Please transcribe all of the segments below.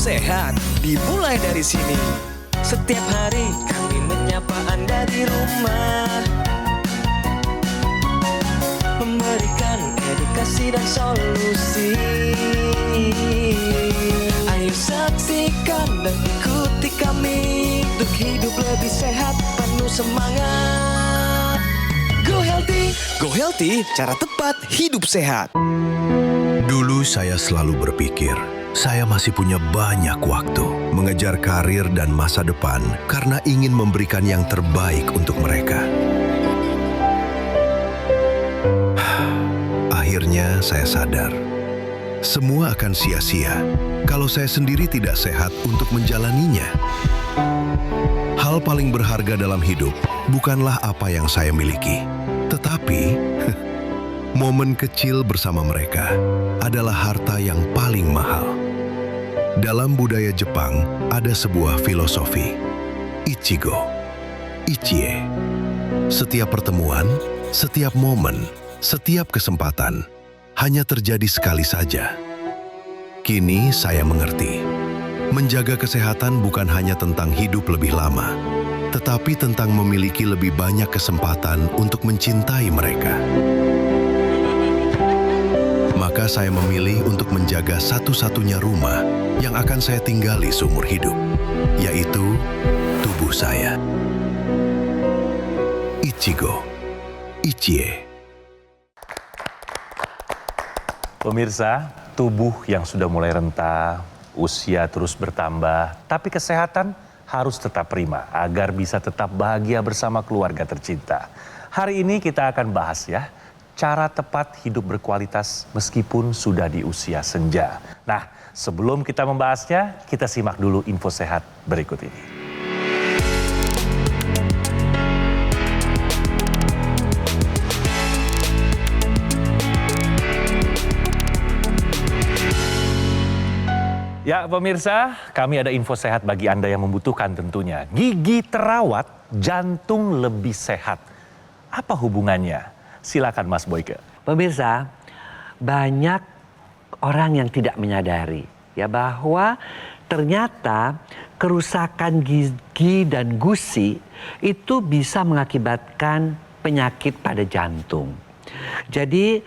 sehat dimulai dari sini. Setiap hari kami menyapa Anda di rumah, memberikan edukasi dan solusi. Ayo saksikan dan ikuti kami untuk hidup lebih sehat, penuh semangat. Go Healthy. Go Healthy, cara tepat hidup sehat. Dulu saya selalu berpikir, saya masih punya banyak waktu mengejar karir dan masa depan karena ingin memberikan yang terbaik untuk mereka. Akhirnya saya sadar, semua akan sia-sia kalau saya sendiri tidak sehat untuk menjalaninya. Hal paling berharga dalam hidup bukanlah apa yang saya miliki, tetapi momen kecil bersama mereka adalah harta yang paling mahal. Dalam budaya Jepang ada sebuah filosofi, Ichigo, Ichie. Setiap pertemuan, setiap momen, setiap kesempatan hanya terjadi sekali saja. Kini saya mengerti, menjaga kesehatan bukan hanya tentang hidup lebih lama, tetapi tentang memiliki lebih banyak kesempatan untuk mencintai mereka. Maka saya memilih untuk menjaga satu-satunya rumah yang akan saya tinggali seumur hidup, yaitu tubuh saya. Ichigo, Ichie. Pemirsa, tubuh yang sudah mulai renta, usia terus bertambah, tapi kesehatan harus tetap prima agar bisa tetap bahagia bersama keluarga tercinta. Hari ini kita akan bahas ya, cara tepat hidup berkualitas meskipun sudah di usia senja. Nah, sebelum kita membahasnya, kita simak dulu info sehat berikut ini. Ya pemirsa, kami ada info sehat bagi Anda yang membutuhkan tentunya. Gigi terawat, jantung lebih sehat. Apa hubungannya? Silakan Mas Boyke. Pemirsa, banyak orang yang tidak menyadari ya bahwa ternyata kerusakan gigi dan gusi itu bisa mengakibatkan penyakit pada jantung. Jadi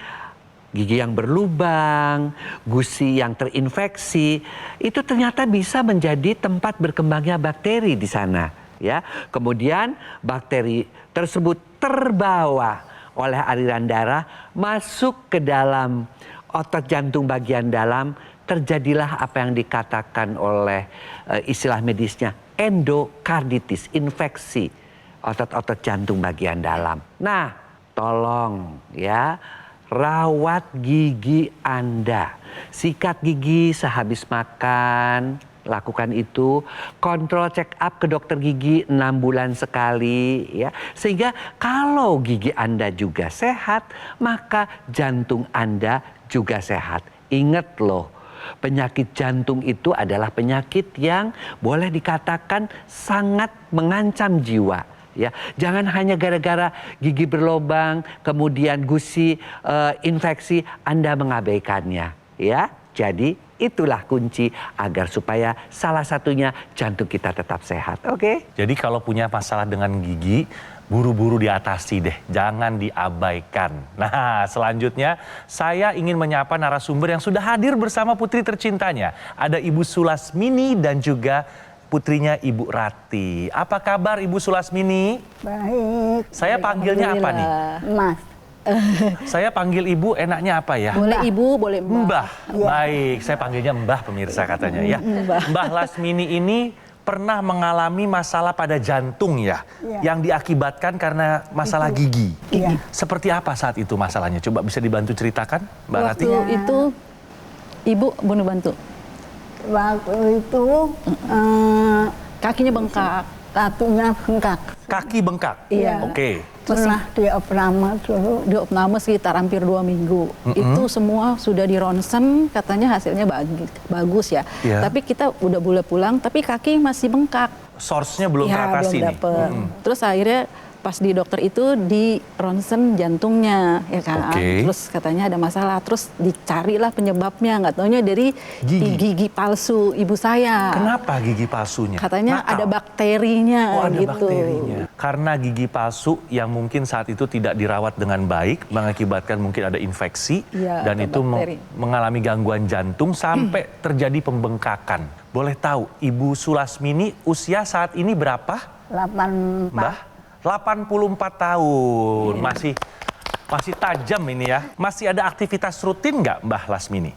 gigi yang berlubang, gusi yang terinfeksi, itu ternyata bisa menjadi tempat berkembangnya bakteri di sana, ya. Kemudian bakteri tersebut terbawa oleh aliran darah masuk ke dalam otot jantung bagian dalam, terjadilah apa yang dikatakan oleh istilah medisnya endokarditis, infeksi otot-otot jantung bagian dalam. Nah, tolong ya, rawat gigi Anda. Sikat gigi sehabis makan, lakukan itu. Kontrol check up ke dokter gigi 6 bulan sekali ya. Sehingga kalau gigi Anda juga sehat, maka jantung Anda juga sehat. Ingat loh, penyakit jantung itu adalah penyakit yang boleh dikatakan sangat mengancam jiwa. Ya, jangan hanya gara-gara gigi berlubang, kemudian gusi infeksi, Anda mengabaikannya. Ya, jadi itulah kunci agar supaya salah satunya jantung kita tetap sehat. Oke? Jadi kalau punya masalah dengan gigi, buru-buru diatasi deh, jangan diabaikan. Nah, selanjutnya saya ingin menyapa narasumber yang sudah hadir bersama putri tercintanya. Ada Ibu Sulasmini dan juga putrinya Ibu Rati. Apa kabar Ibu Sulasmini? Baik. Saya panggilnya apa nih? Mas. Saya panggil Ibu enaknya apa ya? Boleh Ibu, boleh Mbah. Mbah. Ya. Baik, saya panggilnya Mbah pemirsa katanya ya. Mbah Lasmini ini pernah mengalami masalah pada jantung ya, yang diakibatkan karena masalah gigi. Iya. Seperti apa saat itu masalahnya? Coba bisa dibantu ceritakan, Mbak Rati? Waktu itu Ibu boleh bantu. Waktu itu Kakinya bengkak. Katunya bengkak. Kaki bengkak? Iya. Oke. Pernah diopname dulu. Diopname sekitar hampir 2 minggu. Itu semua sudah di ronsen, katanya hasilnya bagus ya. Iya. Tapi kita udah boleh pulang, tapi kaki masih bengkak. Source-nya belum Ya, teratasi belum nih. dapet. Terus akhirnya pas di dokter itu di ronsen jantungnya, ya kan. Oke. Terus katanya ada masalah, terus dicarilah penyebabnya, nggak taunya dari gigi palsu ibu saya. Kenapa gigi palsunya? Katanya Nakal? ada bakterinya, Oh, ada gitu. bakterinya. Karena gigi palsu yang mungkin saat itu tidak dirawat dengan baik, mengakibatkan mungkin ada infeksi, Iya, dan atau itu bakteri. mengalami gangguan jantung sampai terjadi pembengkakan. Boleh tahu, Ibu Sulasmini usia saat ini berapa? 84. Mbah? 84 tahun. Masih tajam ini ya. Masih ada aktivitas rutin nggak Mbah Lasmini?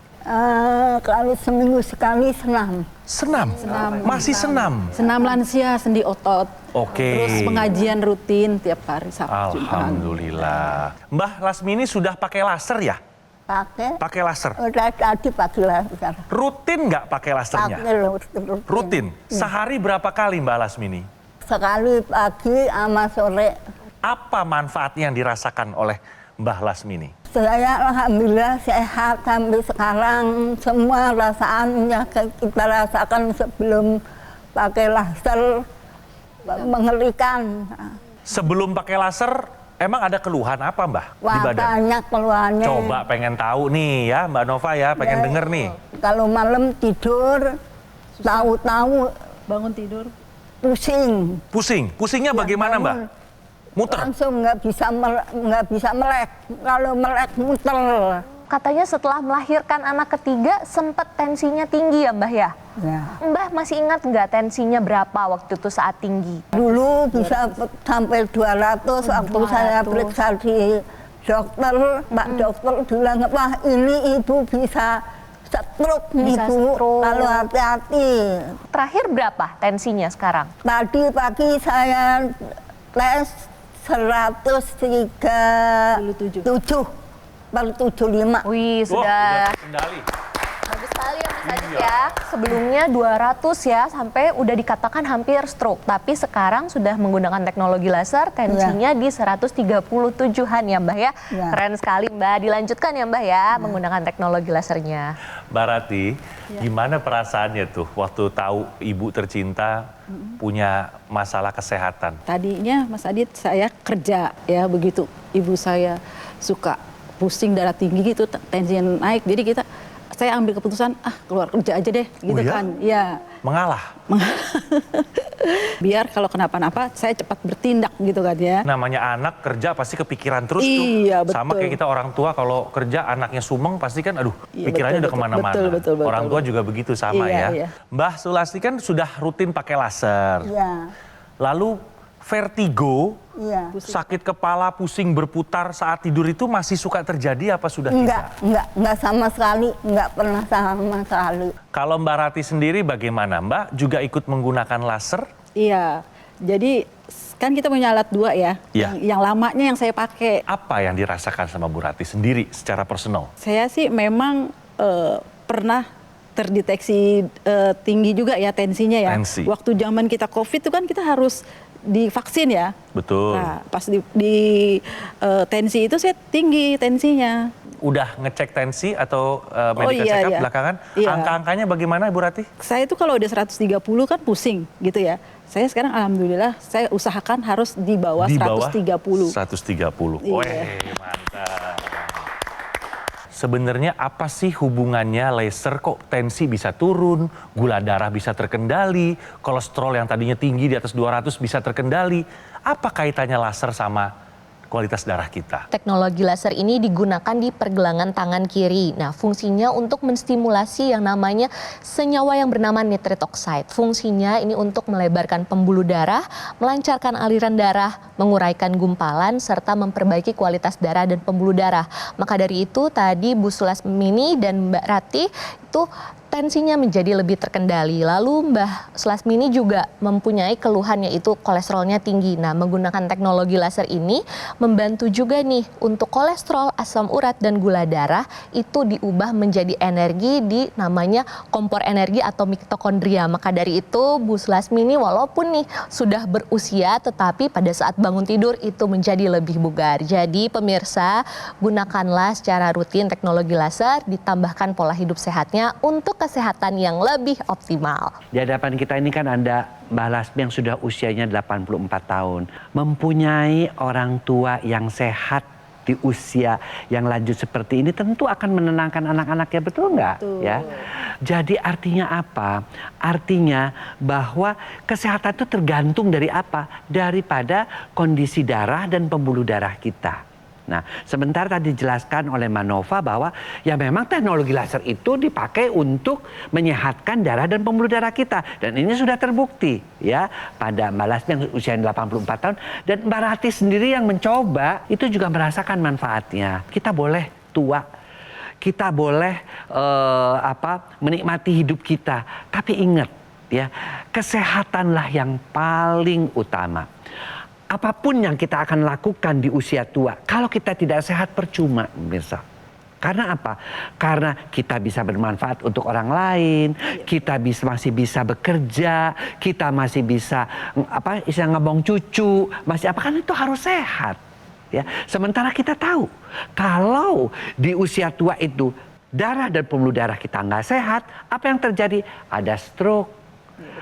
Kalau seminggu sekali senam. Senam? Masih senam? Senam lansia, sendi otot. Oke. Terus pengajian rutin tiap hari Sabtu Jumat. Alhamdulillah. Mbah Lasmini sudah pakai laser ya? Pakai laser? Udah tadi pagi laser. Rutin nggak pakai lasernya? Rutin? Sehari berapa kali Mbah Lasmini? Sekali pagi sama sore. Apa manfaatnya yang dirasakan oleh Mbah Lasmini? Saya alhamdulillah sehat sampai sekarang. Semua rasaan yang kita rasakan sebelum pakai laser mengerikan. Sebelum pakai laser, emang ada keluhan apa Mbah di Wah, badan? banyak keluhannya. Coba pengen tahu nih ya Mbak Nova ya, pengen denger nih. Kalau malam tidur, tahu-tahu Bangun tidur. pusing. Pusingnya bagaimana Mbak? Muter? Langsung nggak bisa melek. Kalau melek muter. Katanya setelah melahirkan anak ketiga sempat tensinya tinggi ya Mbah ya? Ya. Mbah masih ingat nggak tensinya berapa waktu itu saat tinggi? Dulu bisa sampai 200 waktu saya periksa di dokter. Pak dokter bilang, wah ini ibu bisa stroke Bisa ibu. stroke. Kalau hati-hati. Terakhir berapa tensinya sekarang? Tadi pagi saya tes 137/75. Wih, sudah kendali. bagus sekali ya Mas Adit ya. sebelumnya 200 ya, sampai udah dikatakan hampir stroke. Tapi sekarang sudah menggunakan teknologi laser, tensinya di 137-an ya Mbah ya. Ya. Keren sekali Mbah, dilanjutkan ya Mbah ya, menggunakan teknologi lasernya. Mbak Rati, gimana perasaannya tuh waktu tahu ibu tercinta punya masalah kesehatan? Tadinya Mas Adit saya kerja ya, begitu ibu saya suka pusing darah tinggi gitu, tensinya naik. Jadi saya ambil keputusan keluar kerja aja deh gitu ya? kan. Ya. Mengalah. Biar kalau kenapa-napa saya cepat bertindak gitu kan ya. Namanya anak kerja pasti kepikiran terus Iya, tuh. Sama betul. kayak kita orang tua kalau kerja anaknya sumeng pasti kan aduh Iya, pikirannya betul, udah kemana-mana. betul, Orang tua juga begitu sama Iya, ya. iya. Mbah Sulasti kan sudah rutin pakai laser. Iya, Lalu vertigo, iya. sakit kepala, pusing berputar saat tidur itu masih suka terjadi apa sudah tidak? Enggak sama sekali, enggak pernah sama sekali. Kalau Mbak Rati sendiri bagaimana? Mbak juga ikut menggunakan laser? Iya. Jadi kan kita punya alat dua ya. Iya. Yang lamanya yang saya pakai. Apa yang dirasakan sama Bu Rati sendiri secara personal? Saya sih memang pernah terdeteksi tinggi juga ya tensinya ya. Tensi. Waktu zaman kita COVID itu kan kita harus divaksin ya. Betul. Nah, pas di tensi itu saya tinggi tensinya. Udah ngecek tensi atau medical iya, check up iya. belakangan? Iya. Angka-angkanya bagaimana Bu Rati? Saya itu kalau udah 130 kan pusing gitu ya. Saya sekarang alhamdulillah saya usahakan harus di bawah, Di bawah 130. 130. Iya. Weh, mantap. Sebenarnya apa sih hubungannya laser kok tensi bisa turun, gula darah bisa terkendali, kolesterol yang tadinya tinggi di atas 200 bisa terkendali. Apa kaitannya laser sama kualitas darah kita? Teknologi laser ini digunakan di pergelangan tangan kiri. Nah, fungsinya untuk menstimulasi yang namanya senyawa yang bernama nitric oxide. Fungsinya ini untuk melebarkan pembuluh darah, melancarkan aliran darah, menguraikan gumpalan, serta memperbaiki kualitas darah dan pembuluh darah. Maka dari itu tadi Bu Sulasmini dan Mbak Rati itu tensinya menjadi lebih terkendali. Lalu Mbah Sulasmini juga mempunyai keluhan yaitu kolesterolnya tinggi. Nah, menggunakan teknologi laser ini membantu juga nih untuk kolesterol, asam urat, dan gula darah itu diubah menjadi energi di namanya kompor energi atau mitokondria. Maka dari itu Bu Sulasmini walaupun nih sudah berusia tetapi pada saat bangun tidur itu menjadi lebih bugar. Jadi pemirsa, gunakanlah secara rutin teknologi laser ditambahkan pola hidup sehatnya untuk kesehatan yang lebih optimal. Di hadapan kita ini kan ada Mbah Lasmi yang sudah usianya 84 tahun. Mempunyai orang tua yang sehat di usia yang lanjut seperti ini tentu akan menenangkan anak-anaknya, betul nggak? Ya. Jadi artinya apa? Artinya bahwa kesehatan itu tergantung dari apa? Daripada kondisi darah dan pembuluh darah kita. Nah, sebentar tadi dijelaskan oleh Manova bahwa ya memang teknologi laser itu dipakai untuk menyehatkan darah dan pembuluh darah kita. Dan ini sudah terbukti ya pada Mbak Lasmi yang usianya 84 tahun. Dan Mbak Rati sendiri yang mencoba itu juga merasakan manfaatnya. Kita boleh tua, kita boleh menikmati hidup kita. Tapi ingat ya, kesehatanlah yang paling utama. Apapun yang kita akan lakukan di usia tua, kalau kita tidak sehat percuma, pemirsa. Karena apa? Karena kita bisa bermanfaat untuk orang lain, kita masih bisa bekerja, kita masih bisa ngebong cucu, masih apa, kan itu harus sehat. Ya, sementara kita tahu kalau di usia tua itu darah dan pembuluh darah kita nggak sehat, apa yang terjadi? Ada stroke,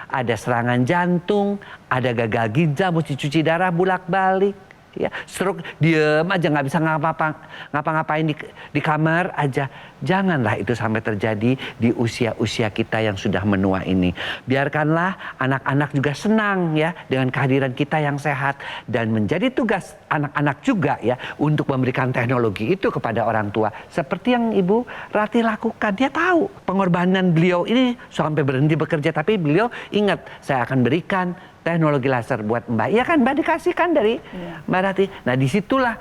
ada serangan jantung, ada gagal ginjal, mesti cuci darah bolak-balik. Ya, stroke, diem aja nggak bisa ngapa-ngapain di kamar aja. Janganlah itu sampai terjadi di usia-usia kita yang sudah menua ini. Biarkanlah anak-anak juga senang ya dengan kehadiran kita yang sehat, dan menjadi tugas anak-anak juga ya untuk memberikan teknologi itu kepada orang tua. Seperti yang Ibu Rati lakukan, dia tahu pengorbanan beliau ini sampai berhenti bekerja, tapi beliau ingat, saya akan berikan teknologi laser buat Mbak. Iya kan Mbak, dikasihkan dari Mbak Rati. Nah disitulah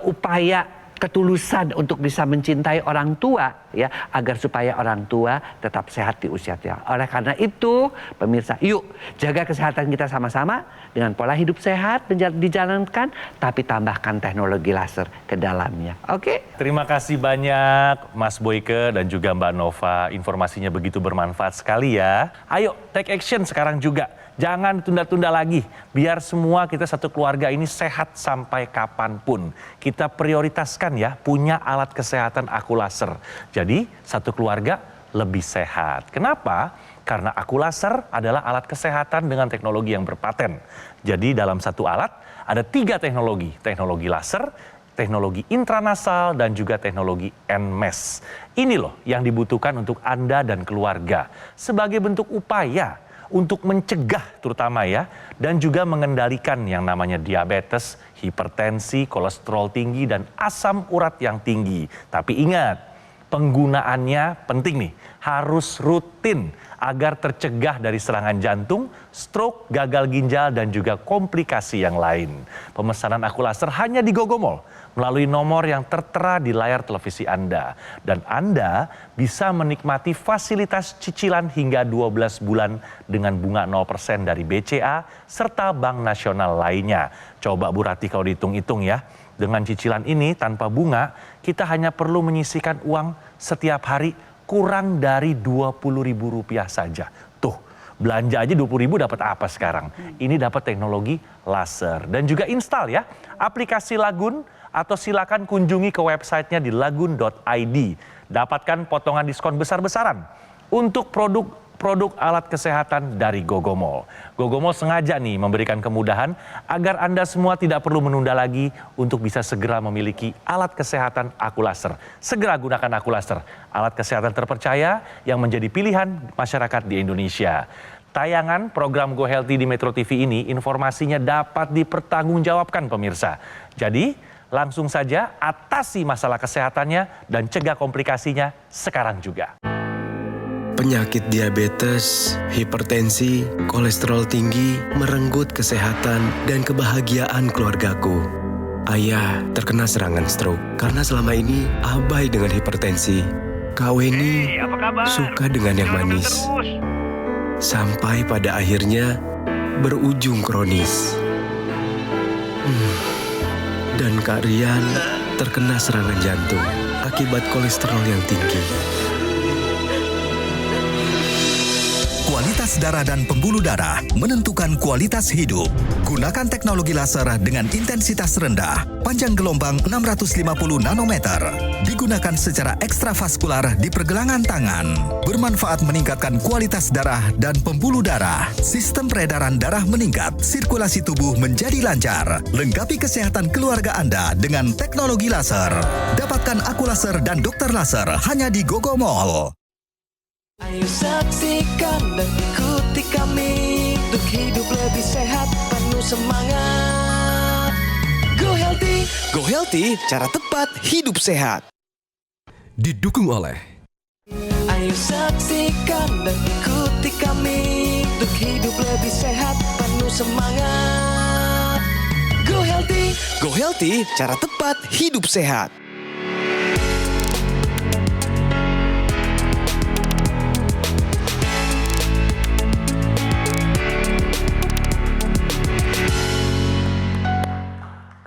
upaya ketulusan untuk bisa mencintai orang tua ya, agar supaya orang tua tetap sehat di usia tua. Oleh karena itu pemirsa, yuk jaga kesehatan kita sama-sama dengan pola hidup sehat dijalankan, tapi tambahkan teknologi laser ke dalamnya. Oke? Terima kasih banyak Mas Boyke dan juga Mbak Nova. Informasinya begitu bermanfaat sekali ya. Ayo take action sekarang juga. Jangan tunda-tunda lagi, biar semua kita satu keluarga ini sehat sampai kapanpun. Kita prioritaskan ya, punya alat kesehatan Aku Laser. Jadi satu keluarga lebih sehat. Kenapa? Karena Aku Laser adalah alat kesehatan dengan teknologi yang berpaten. Jadi dalam satu alat ada 3 teknologi. Teknologi laser, teknologi intranasal, dan juga teknologi NMES. Ini loh yang dibutuhkan untuk Anda dan keluarga. Sebagai bentuk upaya untuk mencegah terutama ya, dan juga mengendalikan yang namanya diabetes, hipertensi, kolesterol tinggi, dan asam urat yang tinggi. Tapi ingat, penggunaannya penting nih, harus rutin agar tercegah dari serangan jantung, stroke, gagal ginjal, dan juga komplikasi yang lain. Pemesanan Aku Laser hanya di Gogomall melalui nomor yang tertera di layar televisi Anda. Dan Anda bisa menikmati fasilitas cicilan hingga 12 bulan dengan bunga 0% dari BCA serta Bank Nasional lainnya. Coba Bu Rati kalau dihitung-hitung ya, dengan cicilan ini tanpa bunga, kita hanya perlu menyisihkan uang setiap hari kurang dari Rp20.000 saja. Tuh, belanja aja Rp20.000 dapat apa sekarang? Ini dapat teknologi laser. Dan juga install ya aplikasi Lagun, atau silakan kunjungi ke websitenya di lagun.id. Dapatkan potongan diskon besar-besaran untuk produk alat kesehatan dari Gogomall. Gogomall sengaja nih memberikan kemudahan agar Anda semua tidak perlu menunda lagi untuk bisa segera memiliki alat kesehatan Aku Laser. Segera gunakan Aku Laser, alat kesehatan terpercaya yang menjadi pilihan masyarakat di Indonesia. Tayangan program Go Healthy di Metro TV ini informasinya dapat dipertanggungjawabkan pemirsa. Jadi langsung saja atasi masalah kesehatannya dan cegah komplikasinya sekarang juga. Penyakit diabetes, hipertensi, kolesterol tinggi merenggut kesehatan dan kebahagiaan keluargaku. Ayah terkena serangan stroke karena selama ini abai dengan hipertensi. Kak Weni suka dengan yang manis. Sampai pada akhirnya berujung kronis. Dan Kak Rian terkena serangan jantung akibat kolesterol yang tinggi. Kualitas darah dan pembuluh darah, menentukan kualitas hidup. Gunakan teknologi laser dengan intensitas rendah, panjang gelombang 650 nanometer. Digunakan secara ekstravaskular di pergelangan tangan. Bermanfaat meningkatkan kualitas darah dan pembuluh darah. Sistem peredaran darah meningkat, sirkulasi tubuh menjadi lancar. Lengkapi kesehatan keluarga Anda dengan teknologi laser. Dapatkan aku laser dan dokter laser hanya di Gogo Mall. Ayo saksikan dan ikuti kami untuk hidup lebih sehat, penuh semangat. Go Healthy, cara tepat hidup sehat. Didukung oleh Ayo saksikan dan ikuti kami untuk hidup lebih sehat, penuh semangat. Go Healthy, cara tepat hidup sehat.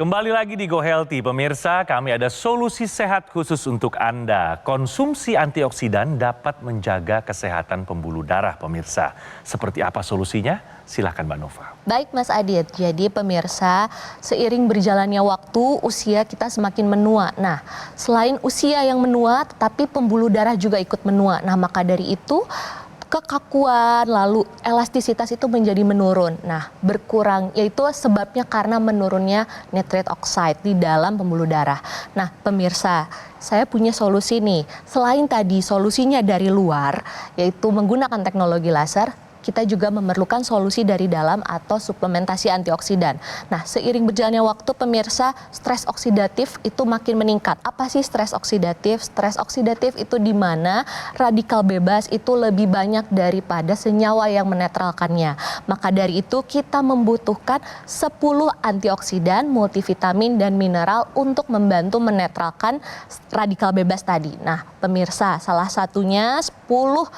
Kembali lagi di Go Healthy, pemirsa, kami ada solusi sehat khusus untuk Anda. Konsumsi antioksidan dapat menjaga kesehatan pembuluh darah, pemirsa. Seperti apa solusinya? Silahkan Mbak Nova. Baik Mas Adit, jadi pemirsa, seiring berjalannya waktu, usia kita semakin menua. Nah, selain usia yang menua, tetapi pembuluh darah juga ikut menua. Nah, maka dari itu, kekakuan, lalu elastisitas itu menjadi menurun. Nah, berkurang, yaitu sebabnya karena menurunnya nitrate oxide di dalam pembuluh darah. Nah, pemirsa, saya punya solusi nih. Selain tadi solusinya dari luar, yaitu menggunakan teknologi laser, kita juga memerlukan solusi dari dalam atau suplementasi antioksidan. Nah, seiring berjalannya waktu, pemirsa, stres oksidatif itu makin meningkat. Apa sih stres oksidatif? Stres oksidatif itu di mana radikal bebas itu lebih banyak daripada senyawa yang menetralkannya. Maka dari itu kita membutuhkan 10 antioksidan, multivitamin, dan mineral untuk membantu menetralkan radikal bebas tadi. Nah, pemirsa, salah satunya 10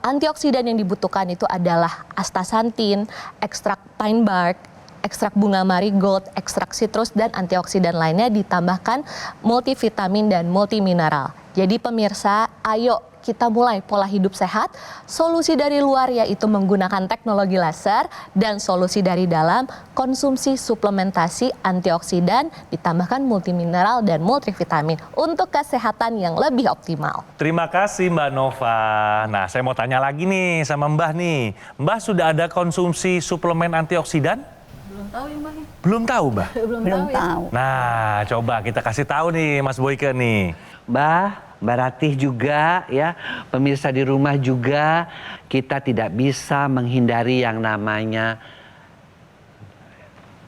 antioksidan yang dibutuhkan itu adalah astaxanthin, ekstrak pine bark, ekstrak bunga marigold, ekstrak citrus, dan antioksidan lainnya, ditambahkan multivitamin dan multimineral. Jadi pemirsa, ayo kita mulai pola hidup sehat. Solusi dari luar yaitu menggunakan teknologi laser, dan solusi dari dalam konsumsi suplementasi antioksidan ditambahkan multimineral dan multivitamin untuk kesehatan yang lebih optimal. Terima kasih Mbak Nova. Nah, saya mau tanya lagi nih sama Mbah nih. Mbah sudah ada konsumsi suplemen antioksidan? Belum tahu ya Mbak. Belum tahu, Mbah? Belum tahu. Nah, coba kita kasih tahu nih Mas Boyke nih. Mbak Ratih juga ya, pemirsa di rumah juga, kita tidak bisa menghindari yang namanya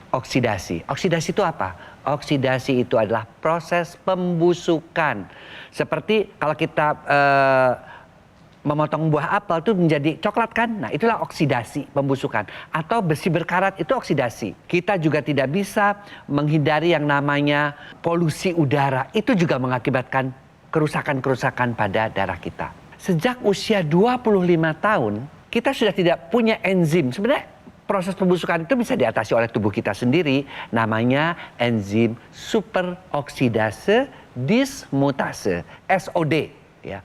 oksidasi. Oksidasi itu apa? Oksidasi itu adalah proses pembusukan. Seperti kalau kita memotong buah apel itu menjadi coklat kan? Nah, itulah oksidasi, pembusukan. Atau besi berkarat itu oksidasi. Kita juga tidak bisa menghindari yang namanya polusi udara. Itu juga mengakibatkan kerusakan-kerusakan pada darah kita. Sejak usia 25 tahun, kita sudah tidak punya enzim. Sebenarnya proses pembusukan itu bisa diatasi oleh tubuh kita sendiri. Namanya enzim superoksidase dismutase, SOD. Ya.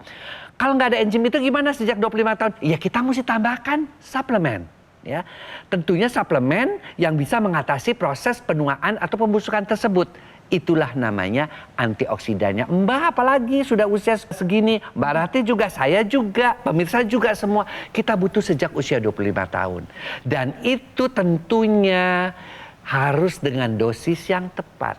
Kalau nggak ada enzim itu gimana sejak 25 tahun? Ya kita mesti tambahkan suplemen. Ya. Tentunya suplemen yang bisa mengatasi proses penuaan atau pembusukan tersebut. Itulah namanya antioksidannya. Mbak apalagi sudah usia segini, Mbak Rati juga, saya juga, pemirsa juga semua. Kita butuh sejak usia 25 tahun. Dan itu tentunya harus dengan dosis yang tepat.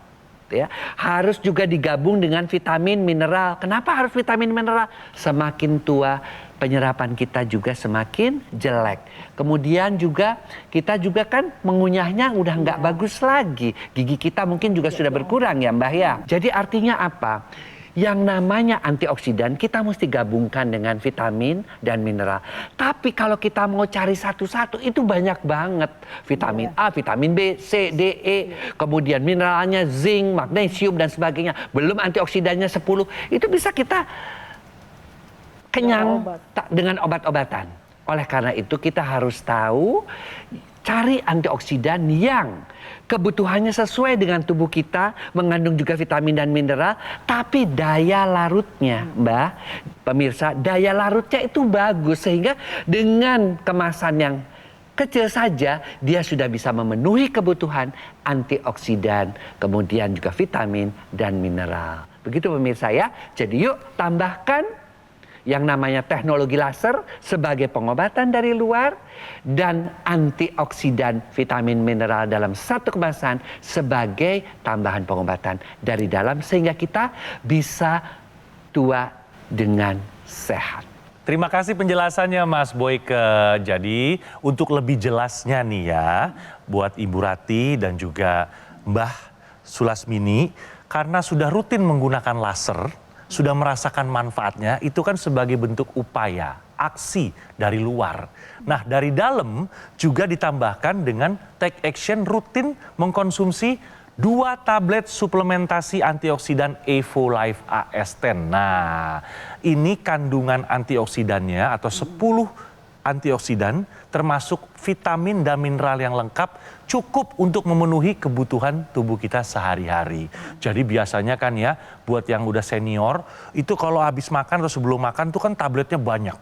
Ya. Harus juga digabung dengan vitamin, mineral. Kenapa harus vitamin, mineral? Semakin tua, penyerapan kita juga semakin jelek. Kemudian juga kita juga kan mengunyahnya udah nggak bagus lagi. Gigi kita mungkin juga sudah berkurang ya Mbak ya. Jadi artinya apa? Yang namanya antioksidan kita mesti gabungkan dengan vitamin dan mineral. Tapi kalau kita mau cari satu-satu itu banyak banget. Vitamin A, vitamin B, C, D, E. Kemudian mineralnya zinc, magnesium dan sebagainya. Belum antioksidannya 10. Itu bisa kita kenyang dengan obat-obatan. Oleh karena itu kita harus tahu cari antioksidan yang kebutuhannya sesuai dengan tubuh kita, mengandung juga vitamin dan mineral, tapi daya larutnya, Mbak, pemirsa, daya larutnya itu bagus sehingga dengan kemasan yang kecil saja dia sudah bisa memenuhi kebutuhan antioksidan, kemudian juga vitamin dan mineral. Begitu pemirsa ya. Jadi yuk tambahkan yang namanya teknologi laser sebagai pengobatan dari luar dan antioksidan vitamin mineral dalam satu kemasan sebagai tambahan pengobatan dari dalam sehingga kita bisa tua dengan sehat. Terima kasih penjelasannya Mas Boyke. Jadi untuk lebih jelasnya nih ya buat Ibu Rati dan juga Mbah Sulasmini, karena sudah rutin menggunakan laser, sudah merasakan manfaatnya, itu kan sebagai bentuk upaya, aksi dari luar. Nah dari dalam juga ditambahkan dengan take action rutin mengkonsumsi 2 tablet suplementasi antioksidan Evo Life AS10. Nah ini kandungan antioksidannya atau 10 antioksidan termasuk vitamin dan mineral yang lengkap cukup untuk memenuhi kebutuhan tubuh kita sehari-hari. Jadi biasanya kan ya buat yang udah senior itu kalau habis makan atau sebelum makan tuh kan tabletnya banyak.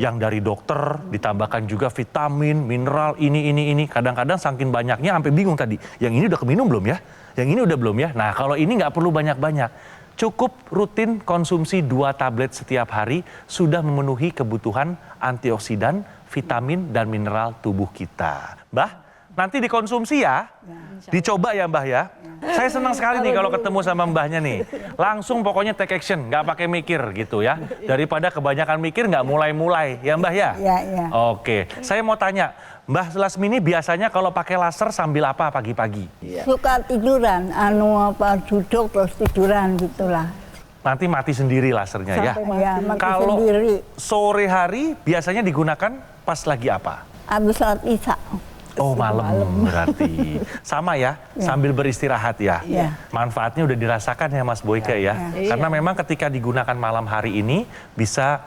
Yang dari dokter ditambahkan juga vitamin, mineral, ini. Kadang-kadang saking banyaknya sampai bingung tadi. Yang ini udah keminum belum ya? Yang ini udah belum ya? Nah kalau ini nggak perlu banyak-banyak. Cukup rutin konsumsi 2 tablet setiap hari sudah memenuhi kebutuhan antioksidan, vitamin, dan mineral tubuh kita. Mbah, nanti dikonsumsi ya? Dicoba ya Mbah ya? Saya senang sekali nih kalau ketemu sama Mbahnya nih. Langsung pokoknya take action, nggak pakai mikir gitu ya. Daripada kebanyakan mikir nggak mulai-mulai, ya Mbah ya? Iya. Oke, saya mau tanya, Mbah Sulasmini biasanya kalau pakai laser sambil apa pagi-pagi? Suka tiduran, duduk terus tiduran gitulah. Nanti mati sendiri lasernya ya? Ya, mati Kalau sendiri. sore hari biasanya digunakan pas lagi apa? Habis sholat isya. Oh malam berarti. Sama ya, sambil beristirahat ya. Manfaatnya udah dirasakan ya Mas Boyke ya. Karena memang ketika digunakan malam hari ini bisa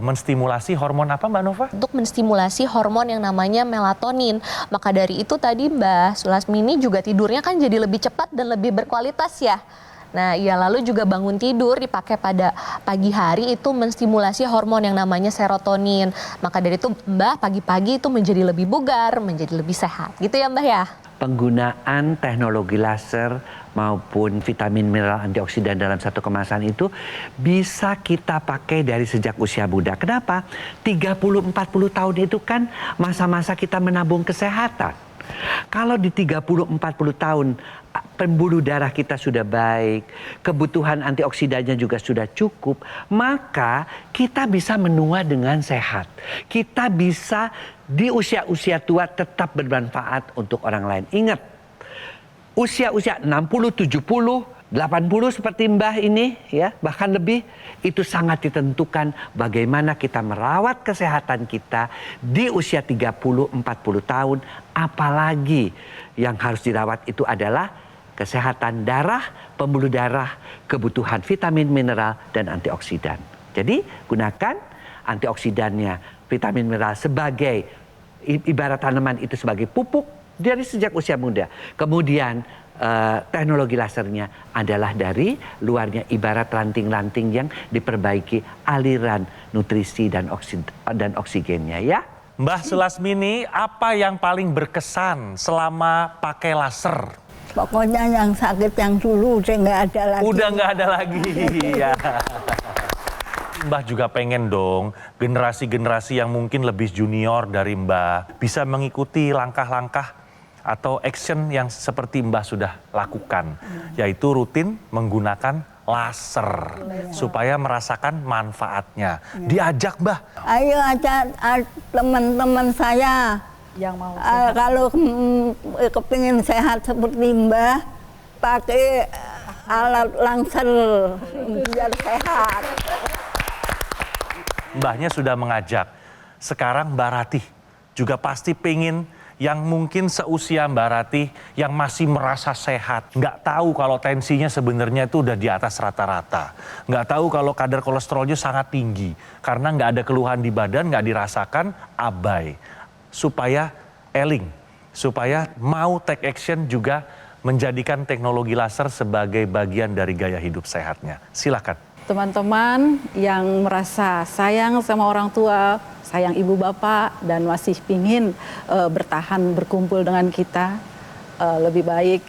menstimulasi hormon apa Mbak Nova? Untuk menstimulasi hormon yang namanya melatonin. Maka dari itu tadi Mbak Sulasmini juga tidurnya kan jadi lebih cepat dan lebih berkualitas ya. Nah, ya lalu juga bangun tidur dipakai pada pagi hari itu menstimulasi hormon yang namanya serotonin. Maka dari itu Mbak pagi-pagi itu menjadi lebih bugar, menjadi lebih sehat. Gitu ya Mbak ya? Penggunaan teknologi laser maupun vitamin mineral antioksidan dalam satu kemasan itu bisa kita pakai dari sejak usia muda. Kenapa? 30-40 tahun itu kan masa-masa kita menabung kesehatan. Kalau di 30-40 tahun pembuluh darah kita sudah baik, kebutuhan antioksidannya juga sudah cukup, maka kita bisa menua dengan sehat. Kita bisa di usia-usia tua tetap bermanfaat untuk orang lain. Ingat, usia-usia 60, 70, 80 seperti Mbah ini ya, bahkan lebih, itu sangat ditentukan bagaimana kita merawat kesehatan kita di usia 30-40 tahun. Apalagi yang harus dirawat itu adalah kesehatan darah, pembuluh darah, kebutuhan vitamin, mineral, dan antioksidan. Jadi gunakan antioksidannya, vitamin mineral sebagai, ibarat tanaman itu sebagai pupuk dari sejak usia muda. Kemudian teknologi lasernya adalah dari luarnya ibarat ranting-ranting yang diperbaiki aliran nutrisi dan oksigennya ya. Mbah Sulasmini, apa yang paling berkesan selama pakai laser? Pokoknya yang sakit yang dulu udah nggak ada lagi. Udah nggak ada lagi ya. Mbah juga pengen dong generasi-generasi yang mungkin lebih junior dari Mbah bisa mengikuti langkah-langkah atau action yang seperti Mbah sudah lakukan, yaitu rutin menggunakan laser supaya merasakan manfaatnya. Diajak Mbah. Ayo ajak teman-teman saya Yang mau kalau kepingin sehat seperti Mbah, pakai alat laser biar sehat. Mbahnya sudah mengajak. Sekarang Mbak Ratih juga pasti pengen yang mungkin seusia Mbak Ratih yang masih merasa sehat. Nggak tahu kalau tensinya sebenarnya itu udah di atas rata-rata. Nggak tahu kalau kadar kolesterolnya sangat tinggi. Karena nggak ada keluhan di badan, nggak dirasakan, abai. Supaya Eling supaya mau take action juga menjadikan teknologi laser sebagai bagian dari gaya hidup sehatnya. Silakan. Teman-teman yang merasa sayang sama orang tua, sayang ibu bapak, dan masih pingin bertahan berkumpul dengan kita, lebih baik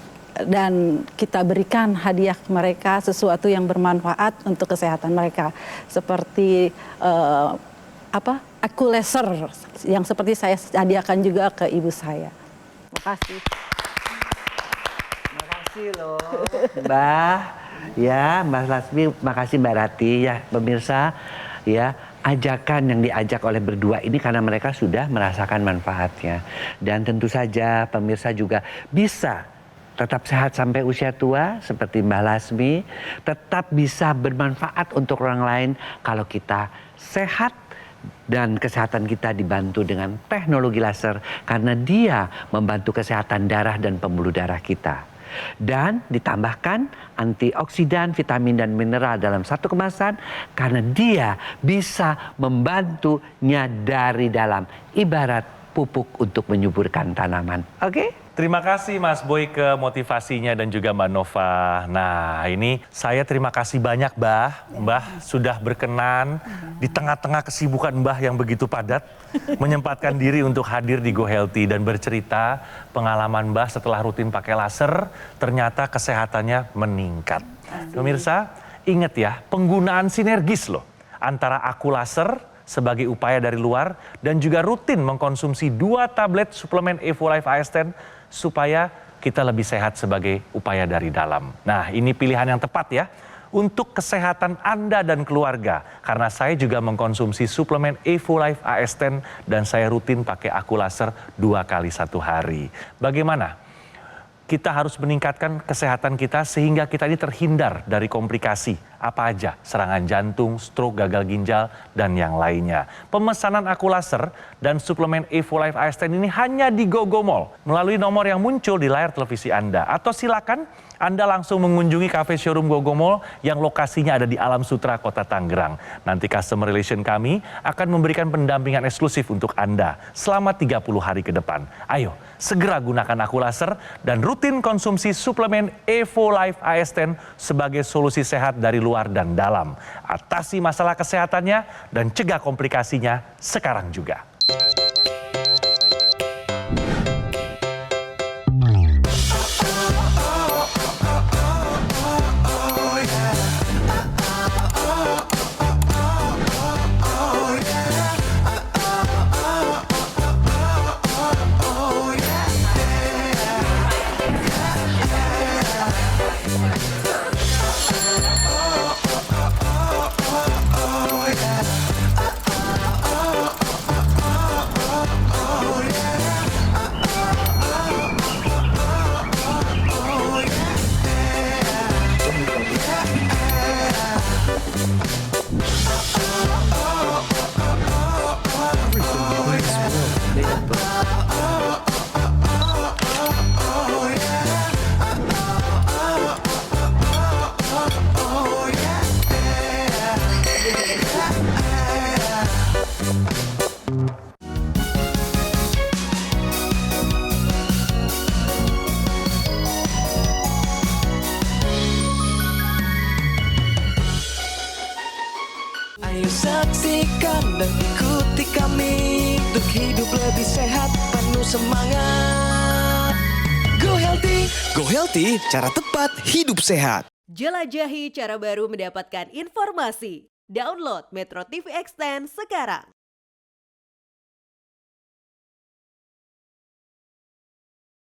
dan kita berikan hadiah mereka sesuatu yang bermanfaat untuk kesehatan mereka. Seperti aku laser yang seperti saya hadiahkan juga ke ibu saya. Terima kasih. Makasih loh Mbak, ya Mbak Lasmi, makasih Mbak Rati, ya pemirsa, ya ajakan yang diajak oleh berdua ini karena mereka sudah merasakan manfaatnya. Dan tentu saja pemirsa juga bisa tetap sehat sampai usia tua seperti Mbak Lasmi, tetap bisa bermanfaat untuk orang lain kalau kita sehat dan kesehatan kita dibantu dengan teknologi laser karena dia membantu kesehatan darah dan pembuluh darah kita. Dan ditambahkan antioksidan, vitamin dan mineral dalam satu kemasan karena dia bisa membantunya dari dalam, ibarat pupuk untuk menyuburkan tanaman. Oke? Terima kasih Mas Boy ke motivasinya dan juga Mbak Nova. Nah ini saya terima kasih banyak Mbah sudah berkenan di tengah-tengah kesibukan Mbah yang begitu padat menyempatkan diri untuk hadir di Go Healthy dan bercerita pengalaman Mbah setelah rutin pakai laser ternyata kesehatannya meningkat. Pemirsa ingat ya, penggunaan sinergis loh antara aku laser sebagai upaya dari luar dan juga rutin mengkonsumsi 2 tablet suplemen Evo-Life AS10 supaya kita lebih sehat sebagai upaya dari dalam. Nah ini pilihan yang tepat ya untuk kesehatan Anda dan keluarga. Karena saya juga mengkonsumsi suplemen Evo-Life AS10 dan saya rutin pakai aku laser 2 kali 1 hari. Bagaimana? Kita harus meningkatkan kesehatan kita sehingga kita ini terhindar dari komplikasi apa aja, serangan jantung, stroke, gagal ginjal, dan yang lainnya. Pemesanan aku laser dan suplemen Evo-Life AS10 ini hanya di GoGo Mall melalui nomor yang muncul di layar televisi Anda. Atau silakan Anda langsung mengunjungi cafe showroom GoGo Mall yang lokasinya ada di Alam Sutra, Kota Tangerang. Nanti customer relation kami akan memberikan pendampingan eksklusif untuk Anda selama 30 hari ke depan. Ayo, segera gunakan aku laser dan rutin konsumsi suplemen Evo-Life AS10 sebagai solusi sehat dari luar dan dalam. Atasi masalah kesehatannya dan cegah komplikasinya sekarang juga. Ayo saksikan dan ikuti kami untuk hidup lebih sehat, penuh semangat. Go Healthy, Go Healthy, cara tepat hidup sehat. Jelajahi cara baru mendapatkan informasi. Download Metro TV Extend sekarang.